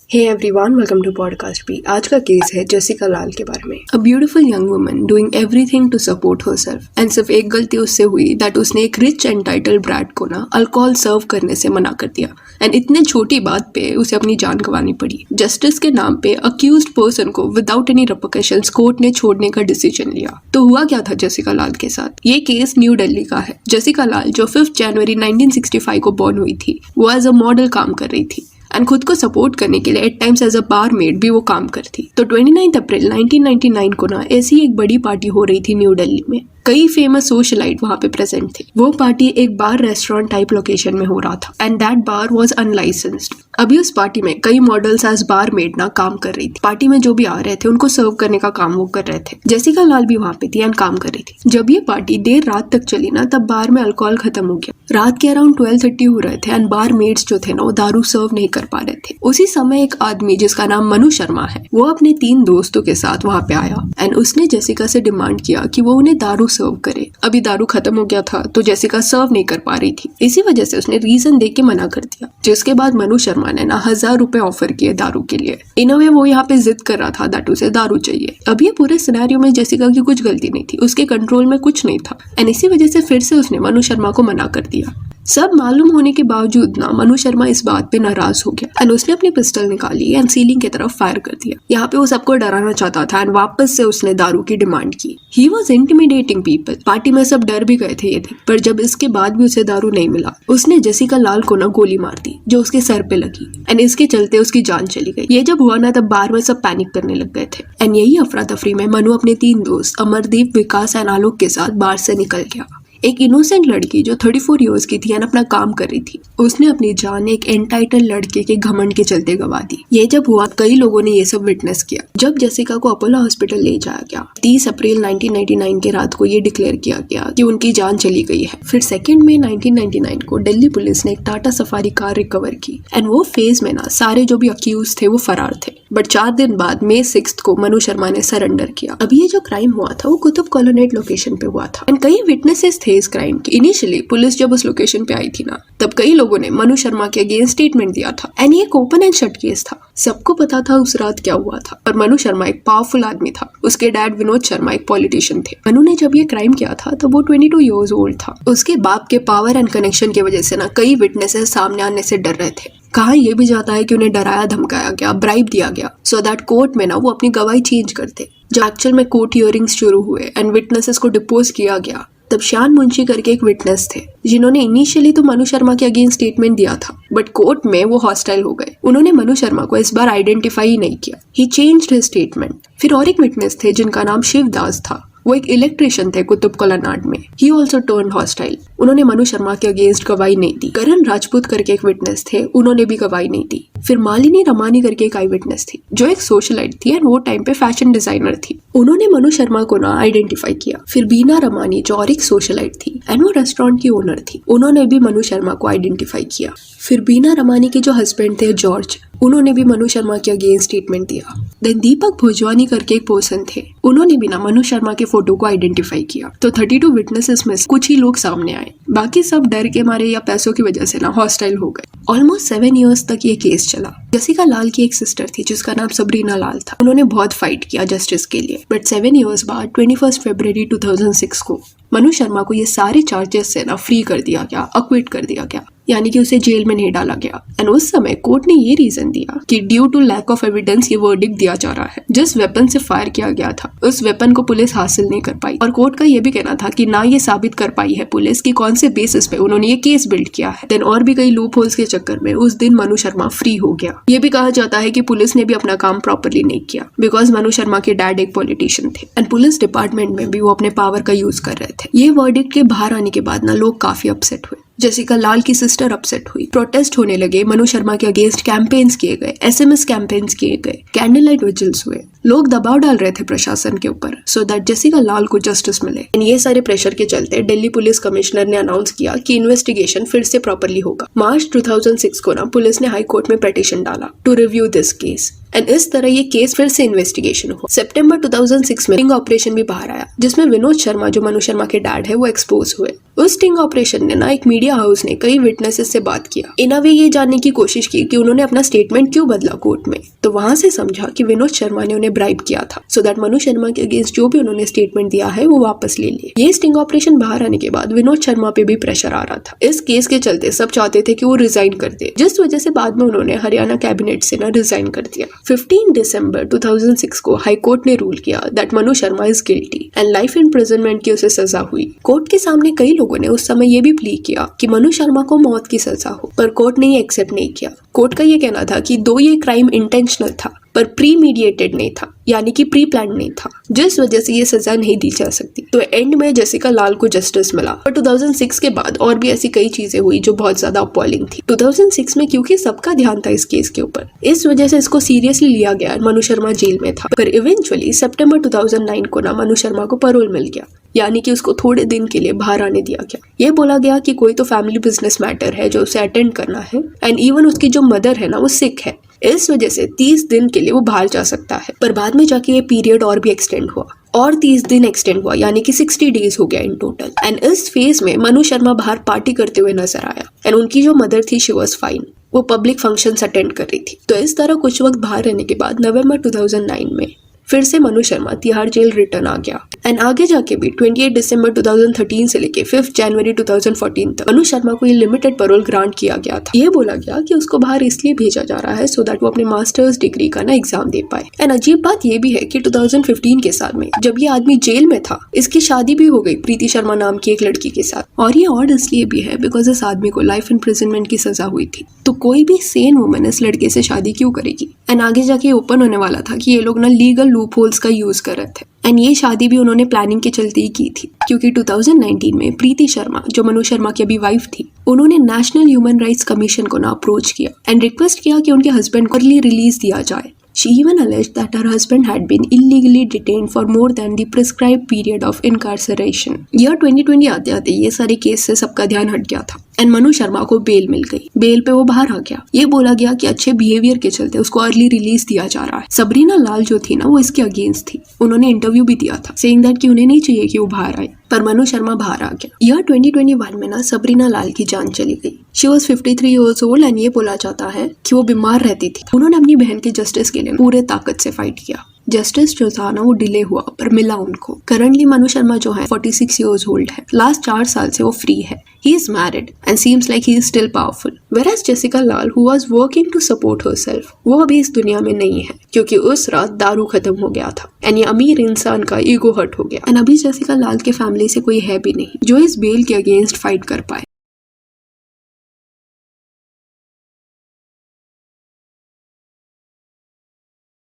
Hey everyone, welcome to podcast भी। आज का केस है जेसिका लाल के बारे में। A beautiful young woman doing everything to support herself and सिर्फ एक गलती उससे हुई दैट उसने एक रिच एंटाइटल्ड ब्रैड को ना अल्कोहल सर्व करने से मना कर दिया एंड इतने छोटी बात पे उसे अपनी जान गंवानी पड़ी। जस्टिस के नाम पे अक्यूज्ड पर्सन को विदाउट एनी रिपरकशंस कोर्ट ने छोड़ने का डिसीजन लिया। तो हुआ क्या था जेसिका लाल के साथ? ये केस न्यू दिल्ली का है। जेसिका लाल जो 5 जनवरी 1965 को बॉर्न हुई थी, वो एज अ मॉडल काम कर रही थी एंड खुद को सपोर्ट करने के लिए एट टाइम्स एज अ बारमेड भी वो काम करती। तो 29 अप्रैल 1999 को ना ऐसी एक बड़ी पार्टी हो रही थी न्यू दिल्ली में। कई फेमस सोशलाइट वहां पे प्रेजेंट थे। वो पार्टी एक बार रेस्टोरेंट टाइप लोकेशन में हो रहा था and that bar was unlicensed. अभी उस पार्टी में कई मॉडल्स एज बारमेड ना काम कर रही थी। पार्टी में जो भी आ रहे थे उनको सर्व करने का काम वो कर रहे थे। जेसिका लाल भी वहां पे थी एंड काम कर रही थी। जब ये पार्टी देर रात तक चली ना, तब बार में अल्कोहल खत्म हो गया। रात के अराउंड 12:30 हो रहे थे एंड बारमेड्स जो थे ना वो दारू सर्व नहीं कर पा रहे थे। उसी समय एक आदमी जिसका नाम मनु शर्मा है, वो अपने 3 दोस्तों के साथ वहां पे आया एंड उसने जेसिका से डिमांड किया कि वो उन्हें दारू सर्व करे। अभी दारू खत्म हो गया था तो जेसिका सर्व नहीं कर पा रही थी। इसी वजह से उसने रीजन दे के मना कर दिया, जिसके बाद मनु शर्मा ने ना 1000 रुपए ऑफर किए दारू के लिए। इन अ वे वो यहाँ पे जिद कर रहा था दैट उसे दारू चाहिए। अब ये पूरे सिनेरियो में जेसिका की कुछ गलती नहीं थी, उसके कंट्रोल में कुछ नहीं था एंड इसी वजह से फिर से उसने मनु शर्मा को मना कर दिया। सब मालूम होने के बावजूद ना मनु शर्मा इस बात पे नाराज हो गया एंड उसने अपनी पिस्टल निकाली एंड सीलिंग की तरफ फायर कर दिया। यहाँ पे वो सबको डराना चाहता था एंड वापस से उसने दारू की डिमांड की। He was intimidating people. Party में सब डर भी गए थे ये देख, पर जब इसके बाद भी उसे दारू नहीं मिला, उसने जेसिका लाल को ना गोली मार दी जो उसके सर पे लगी एंड इसके चलते उसकी जान चली गई। ये जब हुआ ना, तब बार में सब पैनिक करने लग गए थे एंड यही अफरा तफरी में मनु अपने 3 दोस्त अमरदीप, विकास एंड आलोक के साथ बार से निकल गया। एक इनोसेंट लड़की जो 34 इयर्स की थी एंड अपना काम कर रही थी, उसने अपनी जान एक एंटाइटल लड़के के घमंड के चलते गवा दी। ये जब हुआ, कई लोगों ने ये सब विटनेस किया। जब जेसिका को अपोलो हॉस्पिटल ले जाया गया 30 अप्रैल 1999 के रात को ये डिक्लेयर किया गया कि उनकी जान चली गई है। फिर 2 मई 1999 को दिल्ली पुलिस ने एक टाटा सफारी कार रिकवर की एंड वो फेज में ना सारे जो भी अक्यूज थे वो फरार थे। बट 4 दिन बाद मई 6 को मनु शर्मा ने सरेंडर किया। अभी ये जो क्राइम हुआ था वो कुतुब कॉलोनेट लोकेशन पे हुआ था एंड कई विटनेसेस थे इस क्राइम की। इनिशियली पुलिस जब उस लोकेशन पे आई थी ना, तब कई लोगों ने मनु शर्मा के अगेंस्ट स्टेटमेंट दिया था एंड ये एक ओपन एंड शट केस था। सबको पता था उस रात क्या हुआ था। और मनु शर्मा एक पावरफुल आदमी था। उसके डैड विनोद शर्मा एक पॉलिटिशियन थे। मनु ने जब ये क्राइम किया था तब वो 22 इयर्स ओल्ड था। उसके बाप के पावर एंड कनेक्शन की वजह से ना कई विटनेसेस सामने आने से डर रहे थे। कहा यह भी जाता है कि उन्हें डराया धमकाया गया, ब्राइब दिया गया सो दैट कोर्ट में ना वो अपनी गवाही चेंज करते। जब एक्चुअल में कोर्ट हियरिंग्स शुरू हुए एंड विटनेसेस को डिपोज किया गया, तब शान मुंशी करके एक विटनेस थे जिन्होंने इनिशियली तो मनु शर्मा के अगेंस्ट स्टेटमेंट दिया था, बट कोर्ट में वो हॉस्टाइल हो गए। उन्होंने मनु शर्मा को इस बार आइडेंटिफाई ही नहीं किया। ही चेंज्ड हिज स्टेटमेंट। फिर और एक विटनेस थे जिनका नाम शिवदास था। वो एक इलेक्ट्रिशियन थे कुतुब कॉलोनेट में। He also turned hostile. उन्होंने मनु शर्मा के अगेंस्ट गवाही नहीं दी। करण राजपूत करके एक विटनेस थे, उन्होंने भी गवाही नहीं दी। फिर मालिनी रमानी करके एक आई विटनेस थी जो एक सोशलाइट थी एंड वो टाइम पे फैशन डिजाइनर थी। उन्होंने मनु शर्मा को ना आइडेंटिफाई किया। फिर बीना रमानी जो और एक सोशलाइट थी एंड वो रेस्टोरेंट की ओनर थी, उन्होंने भी मनु शर्मा को आइडेंटिफाई किया। फिर बीना रमानी के जो हस्बैंड थे जॉर्ज, उन्होंने भी मनु शर्मा के अगेंस्ट स्टेटमेंट दिया। देन दीपक भोजवानी करके एक पर्सन थे, उन्होंने भी ना मनु शर्मा के फोटो को आइडेंटिफाई किया। तो 32 विटनेसेस में कुछ ही लोग सामने आए, बाकी सब डर के मारे या पैसों की वजह से ना हॉस्टाइल हो गए। ऑलमोस्ट 7 इयर्स तक ये केस चला। जेसिका लाल की एक सिस्टर थी जिसका नाम सबरीना लाल था। उन्होंने बहुत फाइट किया जस्टिस के लिए, बट 7 इयर्स बाद 21 फरवरी 2006 को मनु शर्मा को ये सारे चार्जेस से ना फ्री कर दिया गया, अक्विट कर दिया गया, यानी कि उसे जेल में नहीं डाला गया। एंड उस समय कोर्ट ने ये रीजन दिया कि due to lack of evidence ये वर्डिक्ट दिया जा रहा है। जिस वेपन से फायर किया गया था उस वेपन को पुलिस हासिल नहीं कर पाई और कोर्ट का ये भी कहना था कि ना ये साबित कर पाई है पुलिस कि कौन से बेसिस पे उन्होंने ये केस बिल्ड किया है। देन और भी कई लूप होल्स के चक्कर में उस दिन मनु शर्मा फ्री हो गया। ये भी कहा जाता है कि पुलिस ने भी अपना काम प्रॉपरली नहीं किया बिकॉज मनु शर्मा के डैड एक पॉलिटिशियन थे एंड पुलिस डिपार्टमेंट में भी वो अपने पावर का यूज कर रहे थे। ये वर्डिक्ट के बाहर आने के बाद ना लोग काफी अपसेट हुए। जेसिका लाल की सिस्टर अपसेट हुई, प्रोटेस्ट होने लगे, मनु शर्मा के अगेंस्ट कैंपेन्स किए गए, SMS कैंपेन्स किए गए, कैंडल लाइट विजिल्स हुए। लोग दबाव डाल रहे थे प्रशासन के ऊपर सो दैट जेसिका लाल को जस्टिस मिले। एंड ये सारे प्रेशर के चलते दिल्ली पुलिस कमिश्नर ने अनाउंस किया कि इन्वेस्टिगेशन फिर से प्रॉपरली होगा। मार्च 2006 को ना पुलिस ने हाई कोर्ट में पिटीशन डाला to review this case and इस तरह ये केस फिर से इन्वेस्टिगेशन हुआ। सितंबर 2006 में स्टिंग ऑपरेशन भी बाहर आया, जिसमें विनोद शर्मा जो मनु शर्मा के डैड है वो एक्सपोज हुए। उस स्टिंग ऑपरेशन ने ना एक मीडिया हाउस ने कई विटनेसेस से बात किया। इन वे ये जानने की कोशिश की कि उन्होंने अपना स्टेटमेंट क्यों बदला कोर्ट में, तो वहां से समझा कि विनोद शर्मा ने उन्हें ब्राइब किया था सो दैट मनु शर्मा के अगेंस्ट जो भी उन्होंने स्टेटमेंट दिया है वो वापस ले लिए। ये स्टिंग ऑपरेशन बाहर आने के बाद विनोद शर्मा पे भी प्रेशर आ रहा था। इस केस के चलते सब चाहते थे कि वो रिजाइन कर दे, जिस वजह से बाद में उन्होंने हरियाणा कैबिनेट से ना रिजाइन कर दिया। 15 दिसंबर 2006 को हाई कोर्ट ने रूल किया that Manu Sharma is guilty and life imprisonment की उसे सजा हुई। कोर्ट के सामने कई लोगों ने उस समय ये भी प्ली किया कि मनु शर्मा को मौत की सजा हो, पर कोर्ट ने ये एक्सेप्ट नहीं किया। कोर्ट का ये कहना था कि दो ये क्राइम इंटेंशनल था पर प्रीमीडिएटेड नहीं था, यानी कि प्री प्लान नहीं था, जिस वजह से ये सजा नहीं दी जा सकती। तो एंड में जेसिका लाल को जस्टिस मिला। पर 2006 के बाद और भी ऐसी कई चीजें हुई जो बहुत ज्यादा अपॉलिंग थी। 2006 में क्योंकि सबका ध्यान था इस केस के ऊपर, इस वजह से इसको सीरियसली लिया गया। मनु शर्मा जेल में था, पर इवेंचुअली सितंबर 2009 को ना मनु शर्मा को पैरोल मिल गया, यानी कि उसको थोड़े दिन के लिए बाहर आने दिया गया। ये बोला गया कि कोई तो फैमिली बिजनेस मैटर है जो उसे अटेंड करना है एंड इवन उसकी जो मदर है ना वो सिक है, इस वजह से 30 दिन के लिए वो बाहर जा सकता है। पर बाद में जाके ये पीरियड और भी एक्सटेंड हुआ और 30 दिन एक्सटेंड हुआ, यानी कि 60 डेज हो गया इन टोटल। एंड इस फेज में मनु शर्मा बाहर पार्टी करते हुए नजर आया एंड उनकी जो मदर थी शी वाज फाइन, वो पब्लिक फंक्शंस अटेंड कर रही थी। तो इस तरह कुछ वक्त बाहर रहने के बाद नवंबर 2009 में फिर से मनु शर्मा तिहाड़ जेल रिटर्न आ गया एंड आगे जाके भी 28 दिसंबर 2013 से लेके 5 जनवरी 2014 तक मनु शर्मा को ये लिमिटेड पैरोल ग्रांट किया गया था। ये बोला गया कि उसको बाहर इसलिए भेजा जा रहा है सो दैट वो अपने मास्टर्स डिग्री का ना एग्जाम दे पाए। एंड अजीब बात ये भी है कि 2015 के साल में जब ये आदमी जेल में था, इसकी शादी भी हो गई प्रीति शर्मा नाम की एक लड़की के साथ। और ये ऑड इसलिए भी है बिकॉज इस आदमी को लाइफ इम्प्रिजनमेंट की सजा हुई थी, तो कोई भी सेन वुमन इस लड़के से शादी क्यों करेगी। एंड आगे जाके ओपन होने वाला था कि ये लोग ना लीगल लूप होल्स का यूज कर रहे थे एंड ये शादी भी उन्होंने प्लानिंग के चलते ही की थी, क्योंकि 2019 में प्रीति शर्मा जो मनु शर्मा की अभी वाइफ थी, उन्होंने नेशनल ह्यूमन राइट्स कमीशन को ना अप्रोच किया एंड रिक्वेस्ट किया कि उनके हस्बैंड को अर्ली रिलीज दिया जाए। She even alleged that her husband had been illegally detained for more than the prescribed period of incarceration. Year 2020 आते आते ये सारे केस से सबका ध्यान हट गया था एंड मनु शर्मा को बेल मिल गई। बेल पे वो बाहर आ गया। ये बोला गया कि अच्छे बिहेवियर के चलते उसको अर्ली रिलीज दिया जा रहा है। सबरीना लाल जो थी ना वो इसके अगेंस्ट थी। उन्होंने इंटरव्यू भी दिया था सेइंग दैट कि उन्हें नहीं चाहिए कि वो बाहर आए, पर मनु शर्मा बाहर आ गया। ईयर 2021 में ना सबरीना लाल की जान चली गई। She was 53 years old and ये बोला जाता है कि वो बीमार रहती थी। उन्होंने अपनी बहन के जस्टिस के लिए पूरे ताकत से फाइट किया। जस्टिस जो था ना वो डिले हुआ पर मिला उनको। करंटली मनु शर्मा जो है 46 years old है। लास्ट 4 साल से वो फ्री है। He is married and seems like he is still powerful. Whereas Jessica Lal, who was working to support herself, वो अभी इस दुनिया में नहीं है क्योंकि उस रात दारू खत्म हो गया था एंड ये अमीर इंसान का ईगो हर्ट हो गया एंड अभी जेसिका लाल के फैमिली से कोई है भी नहीं जो इस बेल के अगेंस्ट फाइट कर पाए।